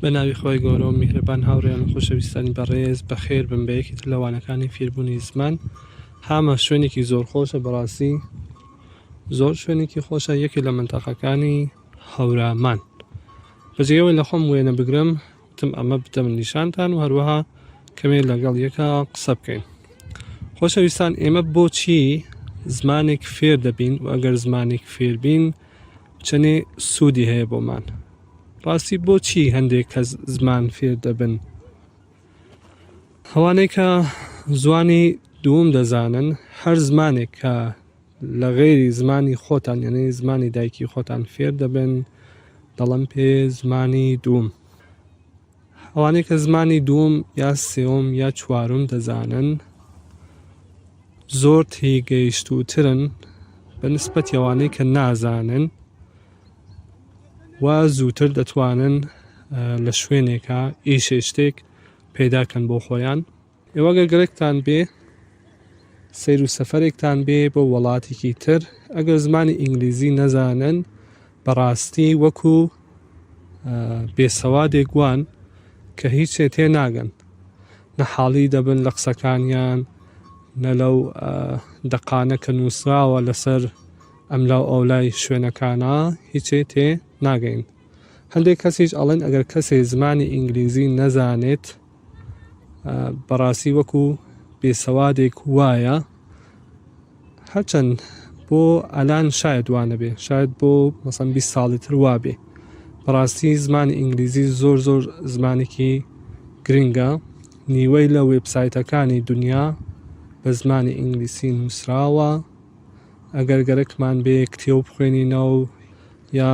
بەناوی خۆی گەورە و میهرەبان هاوڕێیان و خۆشەویستانی بەڕێز بەخێر بن بە یەکێک لەوانەکانی فێربوونی زمان. هامە شوێنێکی زۆر خۆشە، بەڕاستی زۆر شوێنێکی خۆشە، یەکێک لە منتەقەکانی هەورامان. بەجێەوەی لە خۆم وێنە بگرم وتم ئەمە بدەم نیشانتان و هەروەها کەمێک لەگەڵ یەکە قسە بکەین. خۆشەویستان، ئێمە بۆچی زمانێک فێر دەبین و ئەگەر زمانێک فێربین چەنێ سوودی هەیە بۆمان؟ ڕاستی بۆچی هەندێک کەس زمان فێر دەبن؟ ئەوانەی کە زمانی دووم دەزانن، هەر زمانێک کە لە غێری زمانی خۆتان، یعنی زمانی دایکی خۆتان فێر دەبن، دەڵم پێ زمانی دووم. ئەوانەی کە زمانی دووم یا سێوم یا چوارم دەزانن زۆر تێگەیشتووترن بە نسبەتی ئەوانەی کە نازانن و زووتر دەتوانن لە شوێنێکە ئیشێشتێک پەیداکەن بۆ خۆیان. ئێوە گەرێکتان بێ سەیر و سەفەرێکتان بێ بۆ وڵاتێکی تر، ئەگەر زمانی ئینگلیزی نەزانن بەڕاستی وەکو بێسەوادێک وان کە هیچ شتێ تێ ناگەن، نەحاڵی دەبن لە قسەکانیان، نە لەو دەقانە کە نووسراوە لەسەر ئەملاو ئەولای شوێنەکانە هیچێ تێ ناگەین. هەندێک کەسیش ئەڵێن ئەگەر کەسێ زمانی ئینگلیزی نەزانێت بەڕاستی وەکو بێسەوادێک وایە، هەرچەند بۆ ئەلان شاید وانە بێ، شاید بۆ مەسەن 20 ساڵی تر وابێ. بەڕاستی زمانی ئینگلیزی زۆر زمانێکی گرنگە. نیوەی لە وێبسایتەکانی دنیا بە زمانی ئینگلیسی نووسراوە. ئەگەر گەرەکمان بێ کتێب بخوێنینەوە یا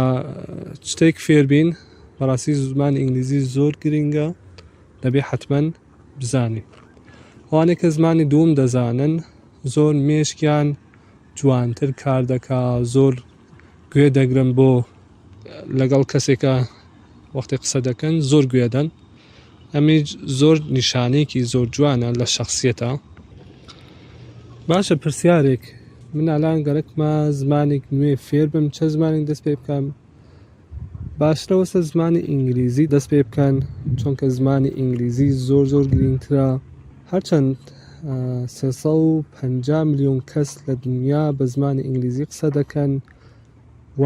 شتێک فێربین، بەڕاستی زمانی ئینگلیزی زۆر گرنگە، دەبێ حتمەن بزانین. ئەوانەی کە زمانی دووم دەزانن زۆر مێشکیان جوانتر کار دەکا، زۆر گوێ دەگرن بۆ لەگەڵ کەسێکە وەختی قسە دەکەن زۆر گوێدەن. ئەمیش زۆر نیشانەیەکی زۆر جوانە لە شەخسیەتە. باشە، پرسیارێک، من ئالان گەرەکمە زمانێک نوێ فێر بم، چه زمانێک دەست پێ بکەم؟ باشترەوەسە زمانی ئینگلیزی دەست پێ بکەن، چونکە زمانی ئینگلیزی زۆر گرنگترە. هەرچەند 350 ملیۆن کەس لە دنیا بە زمانی ئینگلیزی قسە دەکەن و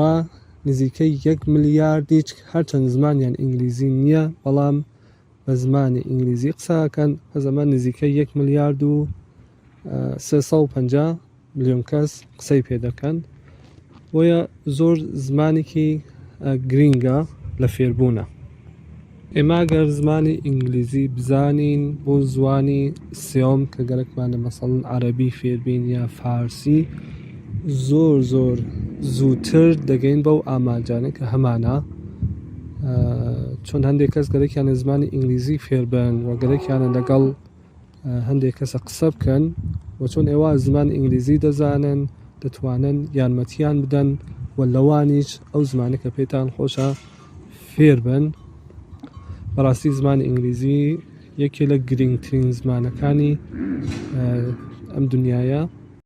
نزیکەی 1 ملیاردیش هەرچەند زمانیان ئینگلیزی نییە بەڵام بە زمانی ئینگلیزی قسە دەکەن. زەمان نزیکەی 1 ملیارد و 350 ملیۆن کەس قسەی پێ دەکەن. بۆیە زۆر زمانێکی گرنگە لە فێربوونە. ئێمە گەر زمانی ئینگلیزی بزانین بۆ زوانی سێوم کە گەرەکمانە مەسەڵەن عەرەبی فێربین یا فارسی، زۆر زووتر دەگەین بەو ئاماجانە کە هەمانە. چۆن هەندێک کەس گەرەکیانە زمانی ئینگلیزی فێربن و گەرەکیانە لەگەڵ هەندێک کەسە قسە بکەن و چۆن ئێوە زمان ئینگلیزی دەزانن دەتوانن یارمەتیان بدەن و لەوانیش ئەو زمانە کە پێتان خۆشە فێر بن. بەڕاستی زمانی ئینگلیزی یەکێک لە گرنگترین زمانەکانی ئەم دنیاە.